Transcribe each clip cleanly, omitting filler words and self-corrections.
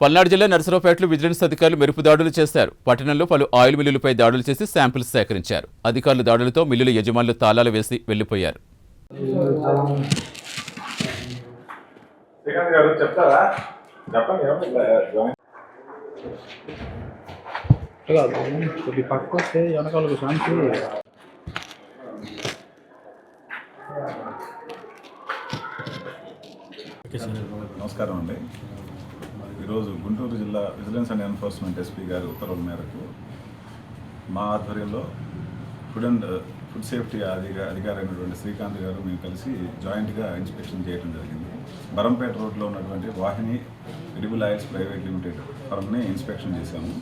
పల్నాడు జిల్లా నర్సరావుపేటలో విజిలెన్స్ అధికారులు మెరుపు దాడులు చేశారు. పట్టణంలో పలు ఆయిల్ మిల్లులపై దాడులు చేసి శాంపిల్స్ సేకరించారు. అధికారుల దాడులతో మిల్లుల యజమానులు తాళాలు వేసి వెళ్లిపోయారు. నమస్కారం అండి. ఈరోజు గుంటూరు జిల్లా విజిలెన్స్ అండ్ ఎన్ఫోర్స్మెంట్ ఎస్పీ గారి ఉత్తర్వుల మేరకు మా ఆధ్వర్యంలో ఫుడ్ సేఫ్టీ అధికారి అయినటువంటి శ్రీకాంత్ గారు మేము కలిసి జాయింట్గా ఇన్స్పెక్షన్ చేయడం జరిగింది. బరంపేట రోడ్లో ఉన్నటువంటి Vahini Edible Oils Private Limited ఫర్మ్ని ఇన్స్పెక్షన్ చేశాము.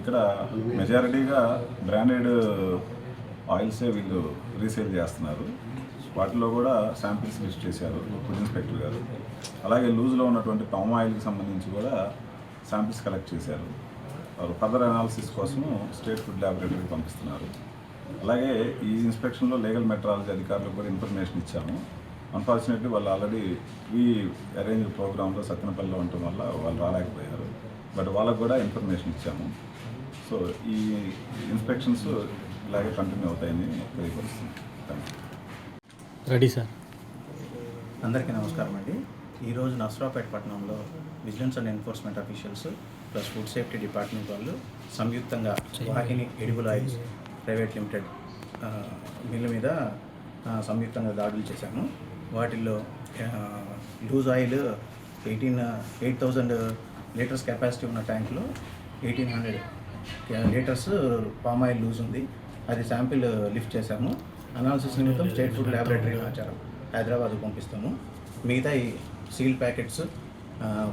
ఇక్కడ మెజారిటీగా బ్రాండెడ్ ఆయిల్సే వీళ్ళు రీసేల్ చేస్తున్నారు. వాటిలో కూడా శాంపిల్స్ లిస్ట్ చేశారు ఫుడ్ ఇన్స్పెక్టర్ గారు. అలాగే లూజ్లో ఉన్నటువంటి పామ్ ఆయిల్కి సంబంధించి కూడా శాంపిల్స్ కలెక్ట్ చేశారు. వారు ఫర్దర్ అనాలిసిస్ కోసము స్టేట్ ఫుడ్ ల్యాబొరేటరీకి పంపిస్తున్నారు. అలాగే ఈ ఇన్స్పెక్షన్లో లీగల్ మెట్రాలజీ అధికారులకు కూడా ఇన్ఫర్మేషన్ ఇచ్చాము. అన్ఫార్చునేట్లీ వాళ్ళు ఆల్రెడీ అరేంజ్ ప్రోగ్రాంలో సత్తెనపల్లిలో ఉండటం వల్ల వాళ్ళు రాలేకపోయారు. బట్ వాళ్ళకు కూడా ఇన్ఫర్మేషన్ ఇచ్చాము. సో ఈ ఇన్స్పెక్షన్స్ ఇలాగే కంటిన్యూ అవుతాయని తెలియపరుస్తుంది. Thank you. Ready sir. అందరికీ నమస్కారం అండి. ఈరోజు నర్సరావుపేట పట్టణంలో vigilance and enforcement officials plus food safety department వాళ్ళు సంయుక్తంగా Vahini Edible Oils Private Limited mill మీద సంయుక్తంగా దాడులు చేశాము. వాటిల్లో లూజ్ ఆయిల్ 8,000 లీటర్స్ కెపాసిటీ ఉన్న ట్యాంక్లో 1,800 లీటర్స్ పామ్ ఆయిల్ లూజ్ ఉంది. అది శాంపిల్ లిఫ్ట్ చేశాము. అనాలిసిస్ నిమిత్తం స్టేట్ ఫుడ్ ల్యాబొరేటరీ హైదరాబాద్కు పంపిస్తాము. మిగతా ఈ సీల్ ప్యాకెట్స్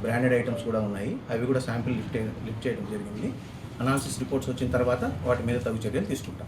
బ్రాండెడ్ ఐటమ్స్ కూడా ఉన్నాయి. అవి కూడా శాంపిల్ లిఫ్ట్ చేయడం జరిగింది. అనాలిసిస్ రిపోర్ట్స్ వచ్చిన తర్వాత వాటి మీద తగు చర్యలు తీసుకుంటాం.